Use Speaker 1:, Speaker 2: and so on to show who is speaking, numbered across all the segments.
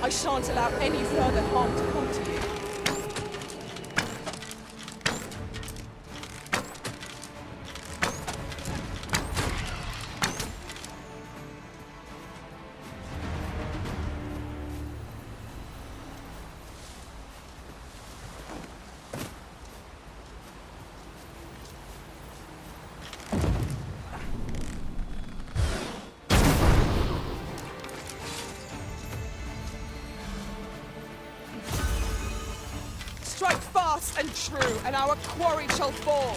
Speaker 1: I shan't allow any further harm to come to you. Strike fast and true, and our quarry shall fall.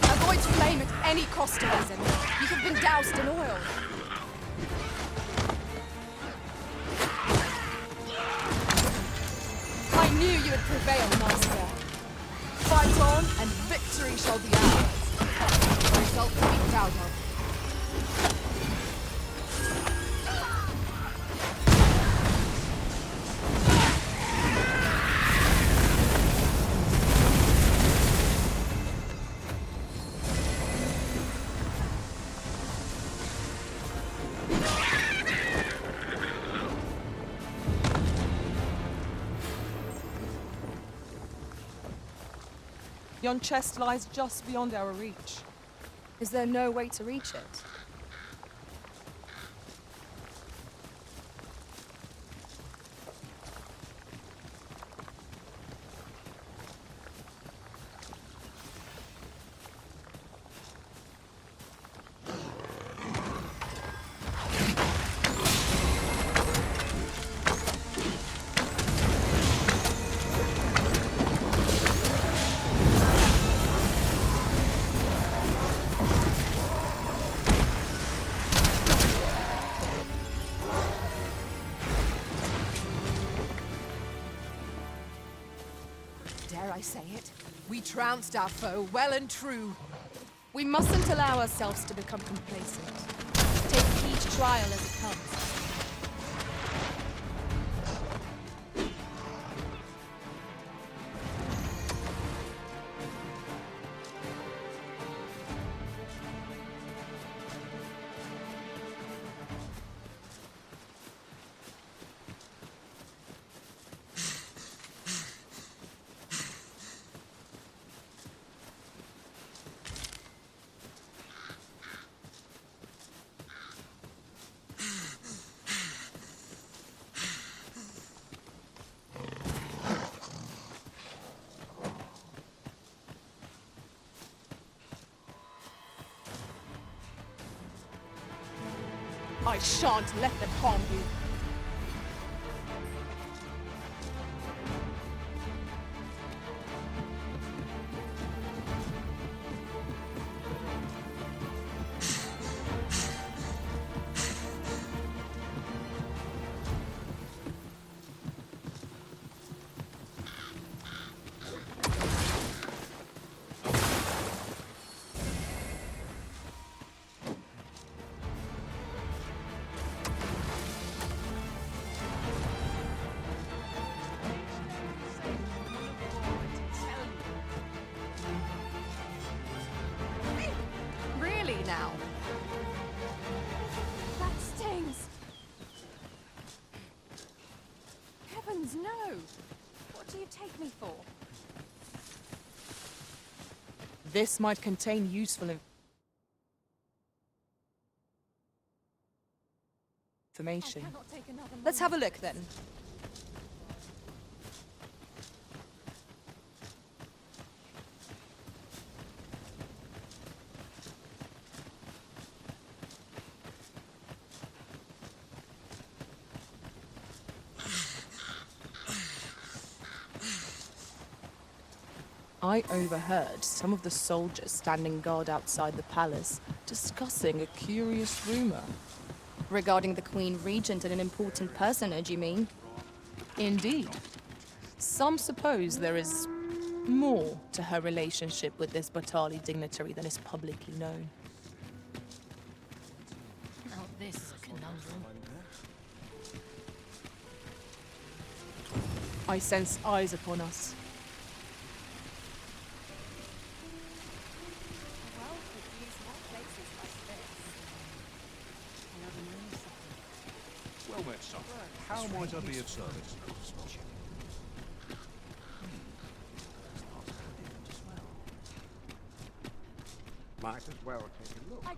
Speaker 1: Avoid flame at any cost, Arisen. You have been doused in oil. I knew you would prevail, Master. Fight on, and victory shall be ours. The result will be proud of. Yon chest lies just beyond our reach. Is there no way to reach it? Dare I say it? We trounced our foe well and true. We mustn't allow ourselves to become complacent. Take each trial as it comes. I shan't let them harm you. Now. That stings. Heavens, no! What do you take me for? This might contain useful information. Let's have a look then.
Speaker 2: I overheard some of the soldiers standing guard outside the palace discussing a curious rumor.
Speaker 1: Regarding the Queen Regent and an important personage, you mean?
Speaker 2: Indeed. Some suppose there is more to her relationship with this Batali dignitary than is publicly known.
Speaker 1: Now this is a conundrum.
Speaker 2: I sense eyes upon us.
Speaker 3: Well met, son. How might I be of service?
Speaker 4: Might as well take a look.
Speaker 1: It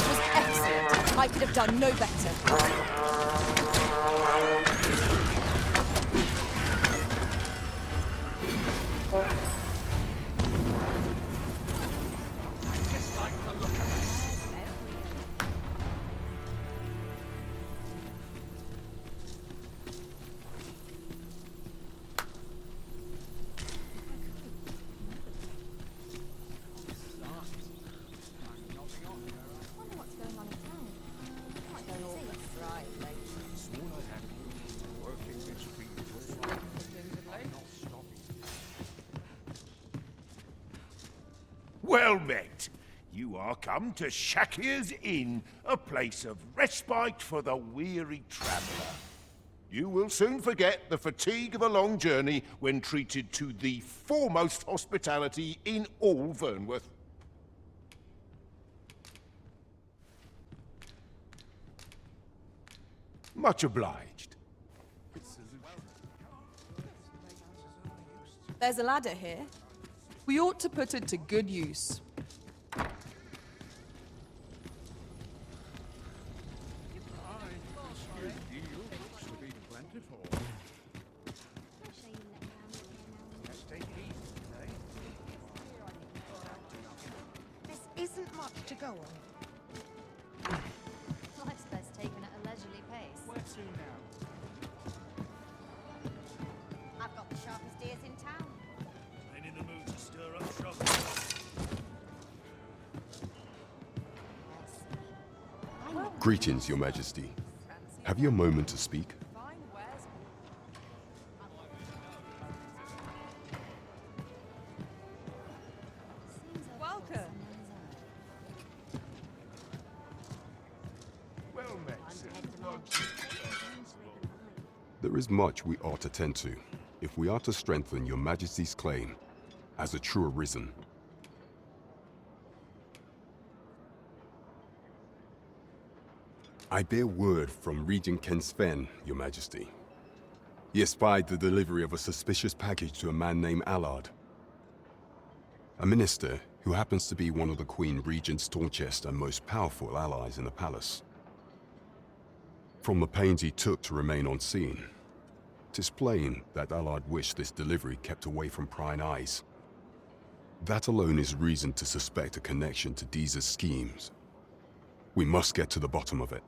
Speaker 1: was excellent. I could have done no better.
Speaker 5: Well met. You are come to Shakir's Inn, a place of respite for the weary traveller. You will soon forget the fatigue of a long journey when treated to the foremost hospitality in all Vernworth. Much obliged.
Speaker 1: There's a ladder here.
Speaker 2: We ought to put it to good use.
Speaker 4: This isn't much to go on.
Speaker 6: Life's best taken at a leisurely pace.
Speaker 3: Where to now?
Speaker 6: I've got the sharpest ears in town.
Speaker 3: Ain't in the mood to stir up trouble.
Speaker 7: Greetings, Your Majesty. Have you a moment to speak?
Speaker 1: Welcome.
Speaker 5: Well met, sir.
Speaker 7: There is much we ought to tend to, if we are to strengthen Your Majesty's claim as a true arisen. I bear word from Regent Ken Sven, Your Majesty. He espied the delivery of a suspicious package to a man named Allard, a minister who happens to be one of the Queen Regent's staunchest and most powerful allies in the palace. From the pains he took to remain on scene, 'tis plain that Allard wished this delivery kept away from prying eyes. That alone is reason to suspect a connection to Deeza's schemes. We must get to the bottom of it.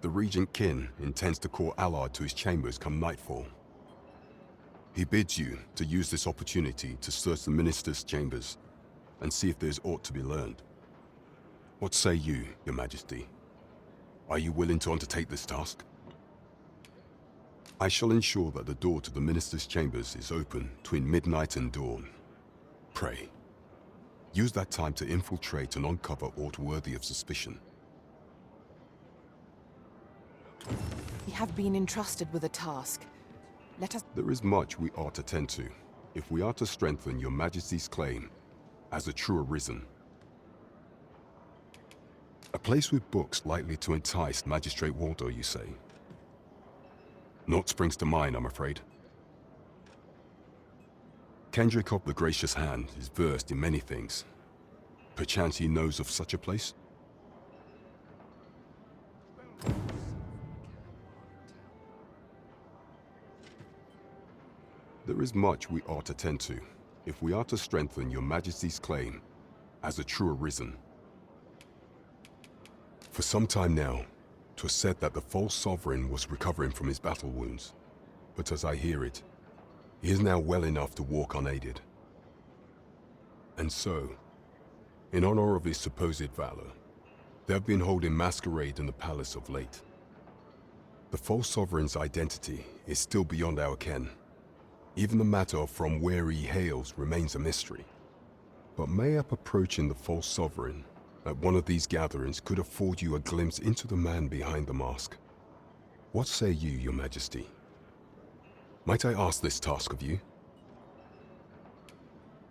Speaker 7: The Regent Kin intends to call Allard to his chambers come nightfall. He bids you to use this opportunity to search the minister's chambers and see if there's aught to be learned. What say you, Your Majesty? Are you willing to undertake this task? I shall ensure that the door to the minister's chambers is open between midnight and dawn. Pray, use that time to infiltrate and uncover aught worthy of suspicion.
Speaker 2: We have been entrusted with a task. Let us...
Speaker 7: There is much we ought to tend to, if we are to strengthen Your Majesty's claim as a true arisen. A place with books likely to entice Magistrate Waldo, you say? Naught springs to mind, I'm afraid. Kendrick of the Gracious Hand is versed in many things. Perchance he knows of such a place? There is much we ought to tend to, if we are to strengthen your Majesty's claim as a true Arisen. For some time now, 'twas said that the false sovereign was recovering from his battle wounds, but as I hear it, he is now well enough to walk unaided. And so, in honor of his supposed valor, they have been holding masquerade in the palace of late. The false sovereign's identity is still beyond our ken. Even the matter of from where he hails remains a mystery. But mayhap approaching the false sovereign at one of these gatherings could afford you a glimpse into the man behind the mask. What say you, Your Majesty? Might I ask this task of you?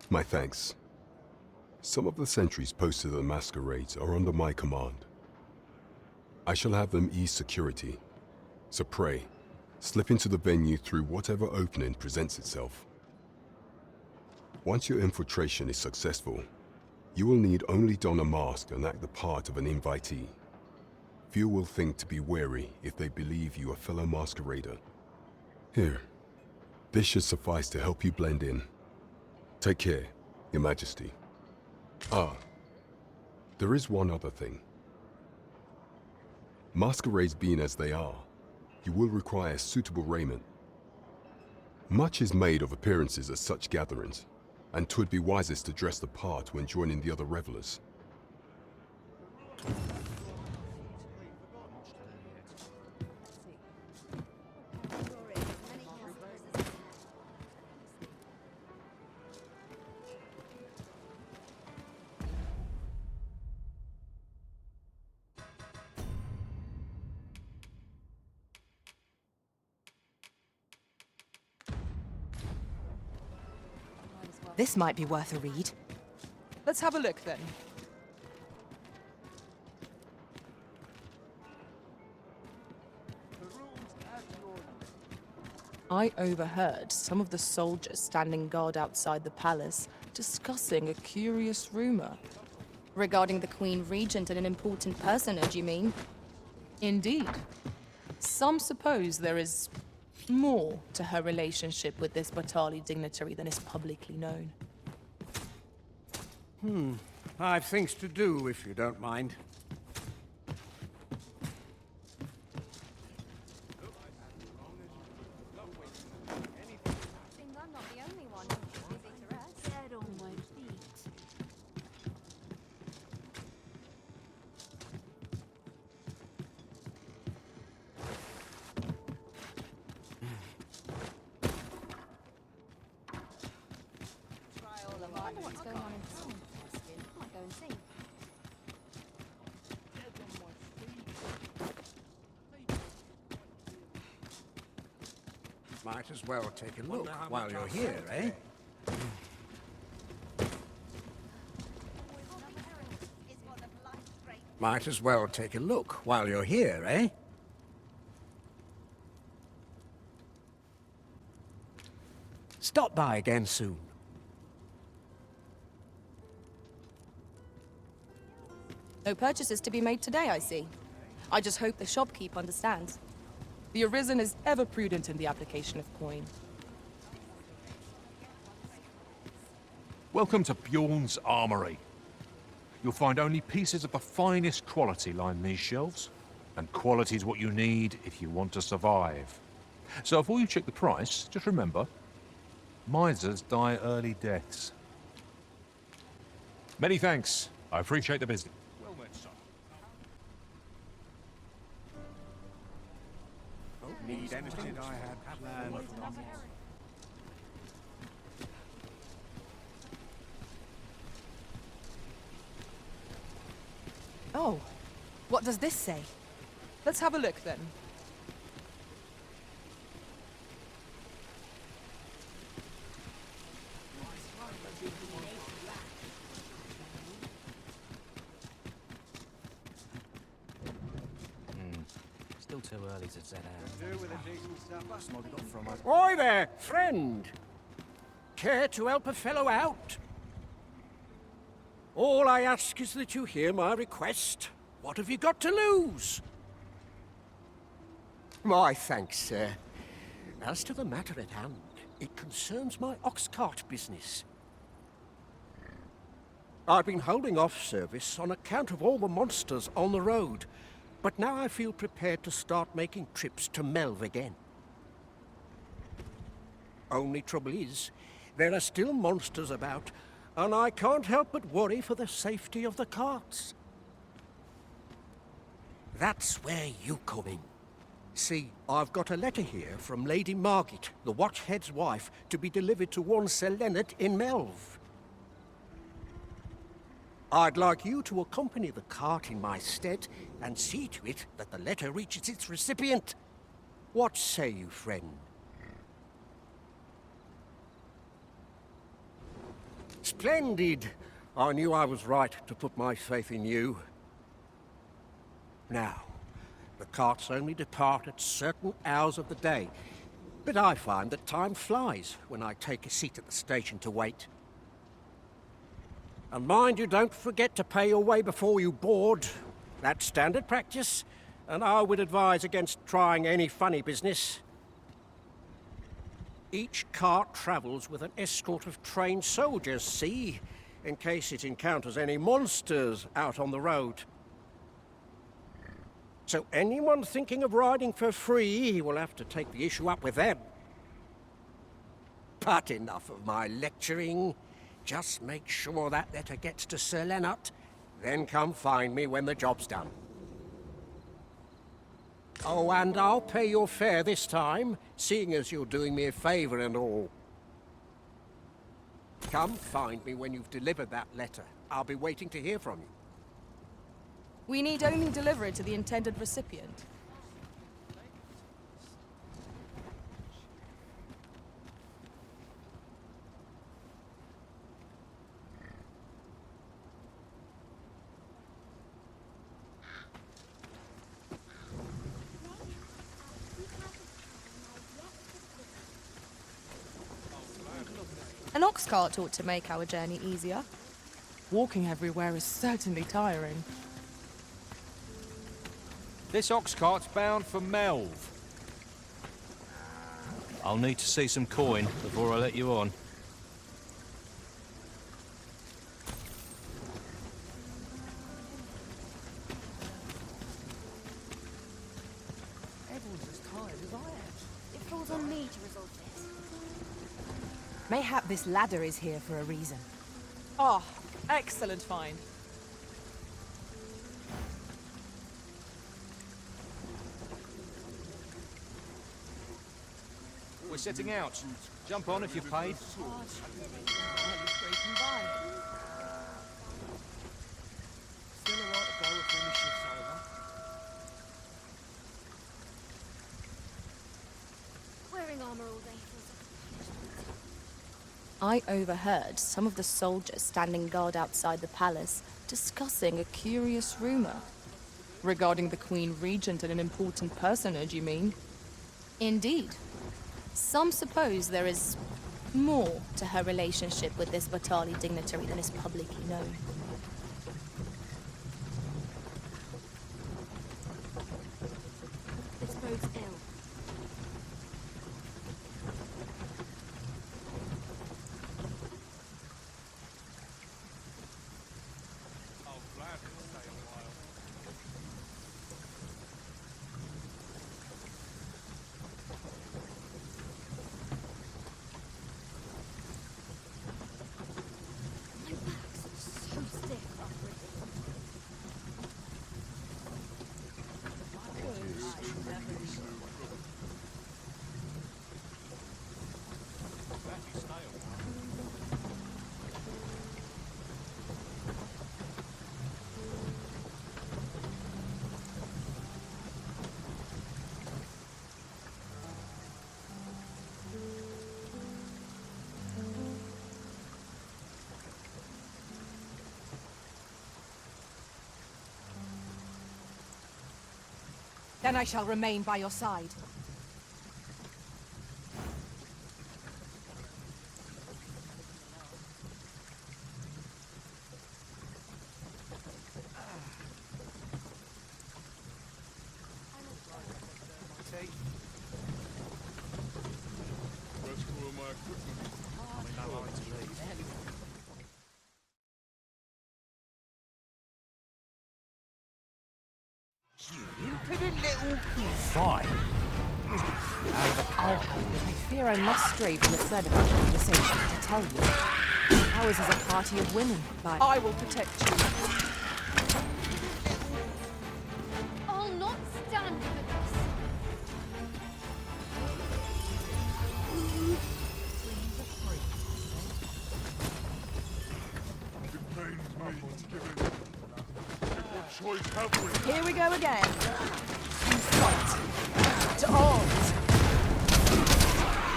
Speaker 7: My thanks. Some of the sentries posted at the masquerades are under my command. I shall have them ease security, so pray, slip into the venue through whatever opening presents itself. Once your infiltration is successful, you will need only don a mask and act the part of an invitee. Few will think to be wary if they believe you a fellow masquerader. Here, this should suffice to help you blend in. Take care, Your Majesty. Ah, there is one other thing. Masquerades being as they are, you will require suitable raiment. Much is made of appearances at such gatherings, and 'twould be wisest to dress the part when joining the other revelers.
Speaker 1: This might be worth a read.
Speaker 2: Let's have a look then. I overheard some of the soldiers standing guard outside the palace discussing a curious rumor.
Speaker 8: Regarding the Queen Regent and an important personage, you mean?
Speaker 2: Indeed. Some suppose there is more to her relationship with this Batali dignitary than is publicly known.
Speaker 4: I've things to do, if you don't mind.
Speaker 6: Think I'm not the only one who's busy to rest. Dead on my feet. I wonder what's going on in the storm. Might go and see.
Speaker 4: Might as well take a look while you're here, eh? Might as well take a look while you're here, eh? Stop by again soon.
Speaker 8: No purchases to be made today, I see. I just hope the shopkeep understands.
Speaker 2: The Arisen is ever prudent in the application of coin.
Speaker 3: Welcome to Bjorn's Armory. You'll find only pieces of the finest quality line these shelves, and quality's what you need if you want to survive. So before you check the price, just remember, misers die early deaths. Many thanks. I appreciate the business. Well met, son.
Speaker 4: Need anything I had planned.
Speaker 1: Oh, what does this say?
Speaker 2: Let's have a look then.
Speaker 9: Still too early to set out.
Speaker 4: Oi there, friend! Care to help a fellow out? All I ask is that you hear my request. What have you got to lose? My thanks, sir. As to the matter at hand, It concerns my ox cart business. I've been holding off service on account of all the monsters on the road, but now I feel prepared to start making trips to Melv again. Only trouble is, there are still monsters about, and I can't help but worry for the safety of the carts. That's where you come in. See, I've got a letter here from Lady Margit, the Watchhead's wife, to be delivered to one Sir Leonard in Melv. I'd like you to accompany the cart in my stead and see to it that the letter reaches its recipient. What say you, friend? Splendid! I knew I was right to put my faith in you. Now, the carts only depart at certain hours of the day, but I find that time flies when I take a seat at the station to wait. And mind you, don't forget to pay your way before you board. That's standard practice, and I would advise against trying any funny business. Each cart travels with an escort of trained soldiers, see, in case it encounters any monsters out on the road. So anyone thinking of riding for free will have to take the issue up with them. But enough of my lecturing. Just make sure that letter gets to Sir Leonard, then come find me when the job's done. Oh, and I'll pay your fare this time, seeing as you're doing me a favour and all. Come find me when you've delivered that letter. I'll be waiting to hear from you.
Speaker 8: We need only deliver it to the intended recipient. An ox cart ought to make our journey easier.
Speaker 2: Walking everywhere is certainly tiring.
Speaker 9: This ox cart's bound for Melv. I'll need to see some coin before I let you on.
Speaker 6: Everyone's as tired as I am. It falls on me to resolve this.
Speaker 1: Mayhap this ladder is here for a reason.
Speaker 2: Ah, excellent find.
Speaker 9: We're setting out. Jump on if you've paid.
Speaker 6: Wearing armor all day feels
Speaker 8: I overheard some of the soldiers standing guard outside the palace discussing a curious rumor.
Speaker 2: Regarding the Queen Regent and an important personage, you mean?
Speaker 8: Indeed. Some suppose there is more to her relationship with this Batali dignitary than is publicly known.
Speaker 6: This bodes ill. My back's so stiff after it.
Speaker 1: Then I shall remain by your side.
Speaker 3: Fine.
Speaker 2: I fear I must stray from the thread of our conversation to tell you. Ours is a party of women, but I will protect you.
Speaker 6: I'll not stand for this.
Speaker 1: Here we go again. To fight. To arms.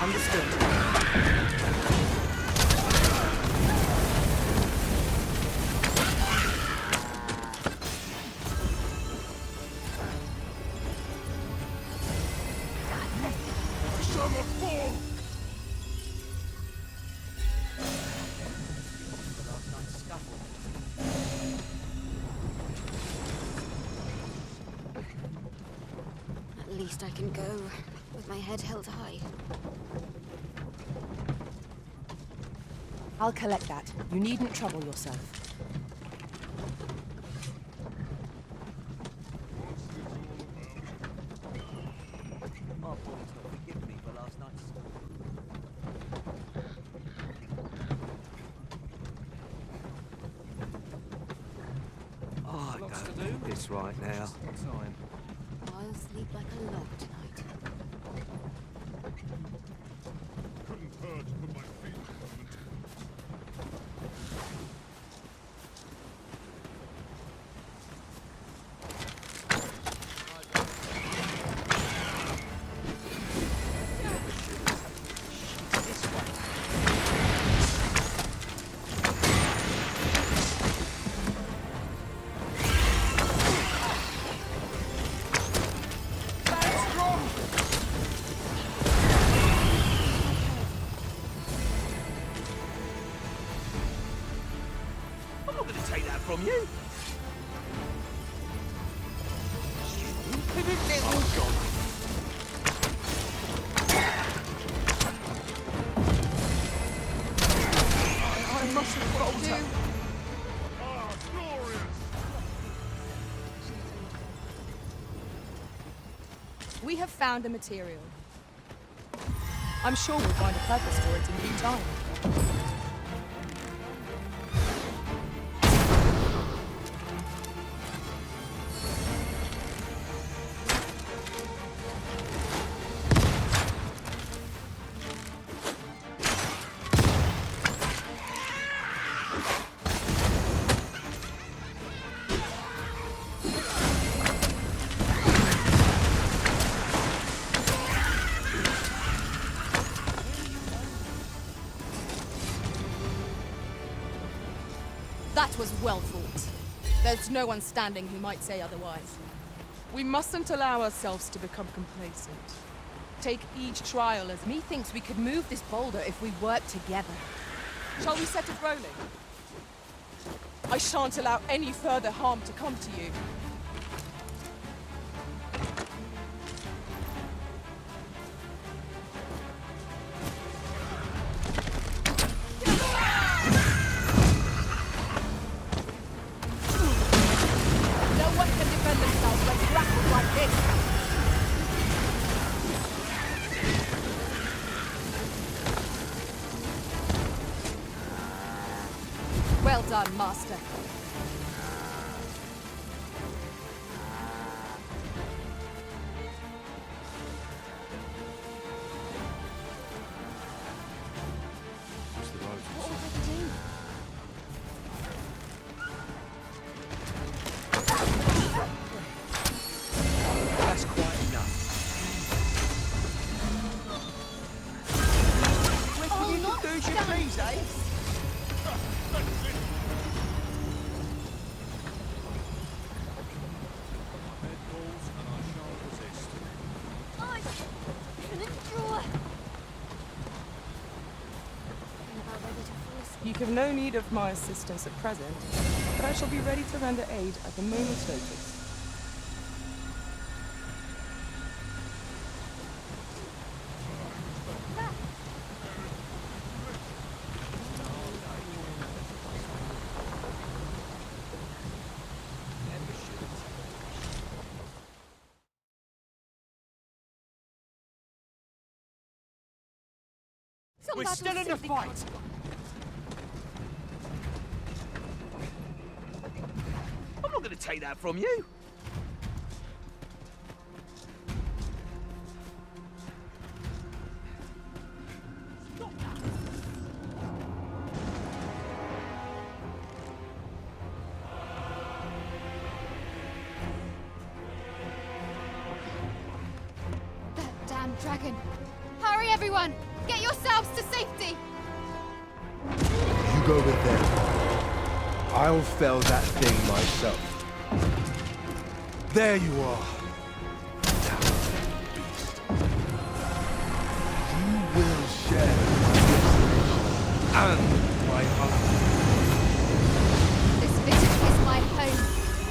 Speaker 2: Understood.
Speaker 6: At least I can go with my head held high.
Speaker 2: I'll collect that. You needn't trouble yourself.
Speaker 4: Oh, I don't do this right now.
Speaker 6: I'll sleep like a log tonight.
Speaker 4: I'm not going to take that from you. Stupid little god. I must have rolled her.
Speaker 2: We have found a material. I'm sure we'll find a purpose for it in due time. That was well thought. There's no one standing who might say otherwise. We mustn't allow ourselves to become complacent. Take each trial as methinks we could move this boulder if we work together. Shall we set it rolling? I shan't allow any further harm to come to you. No one can defend themselves when grappled like this. Well done, Master.
Speaker 6: What was I to do?
Speaker 4: That's quite enough.
Speaker 6: I'll not
Speaker 4: Lose your
Speaker 6: stand
Speaker 4: trees,
Speaker 6: for
Speaker 4: eh?
Speaker 6: this. I can endure. I'm about ready to fall asleep.
Speaker 2: You have no need of my assistance at present, but I shall be ready to render aid at a moment's notice.
Speaker 6: We're still in the fight! I'm not gonna take that from you!
Speaker 10: That damn dragon! Hurry, everyone! Get yourselves to safety!
Speaker 11: You go with them. I'll fell that thing myself. There you are. Beast. You will share my desolation and my hunger.
Speaker 10: This village is my home.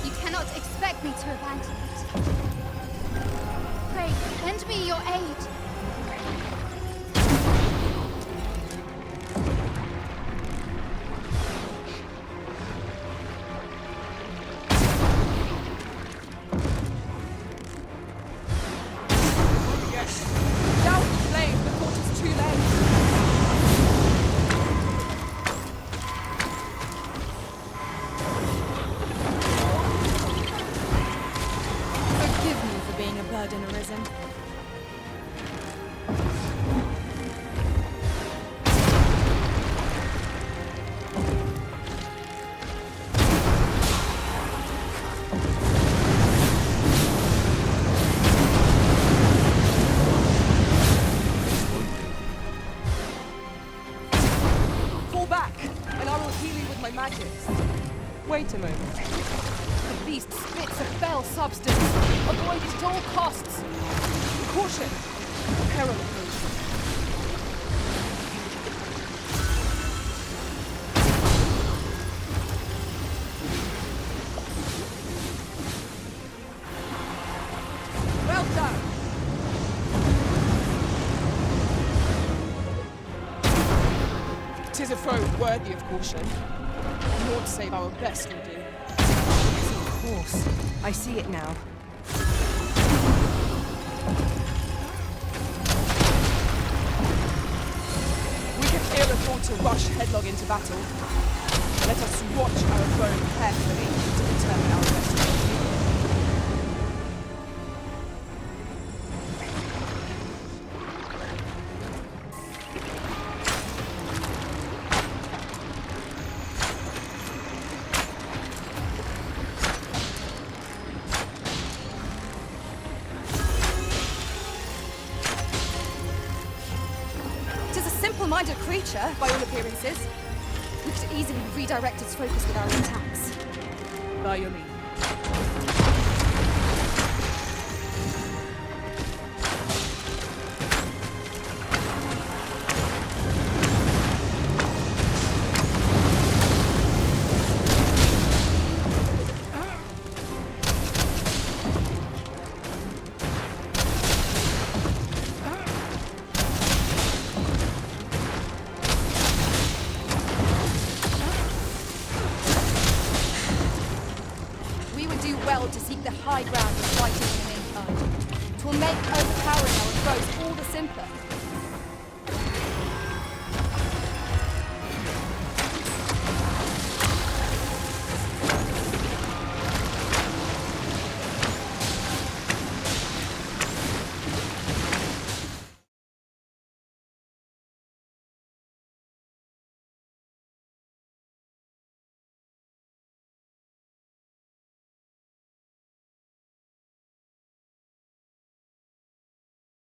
Speaker 10: You cannot expect me to abandon it. Pray, lend me your aid.
Speaker 2: Down the flame before 'tis too late. Forgive me for being a burden arisen. Fall back, and I will heal you with my magics. Wait a moment. The beast spits a fell substance. Avoid it at all costs. Caution! Peril approaches. Well done! Tis a foe worthy of caution. Naught save our best will do.
Speaker 1: Yes, of course. I see it now.
Speaker 2: We can ill afford to rush headlong into battle. Let us watch our foe carefully to determine our destiny.
Speaker 10: Tis a simple-minded creature, by all appearances. We could easily redirect its focus with our attacks.
Speaker 2: By your leave.
Speaker 10: We would do well to seek the high ground of fighting in the main kind. 'Twill make overpowering our foes all the simpler.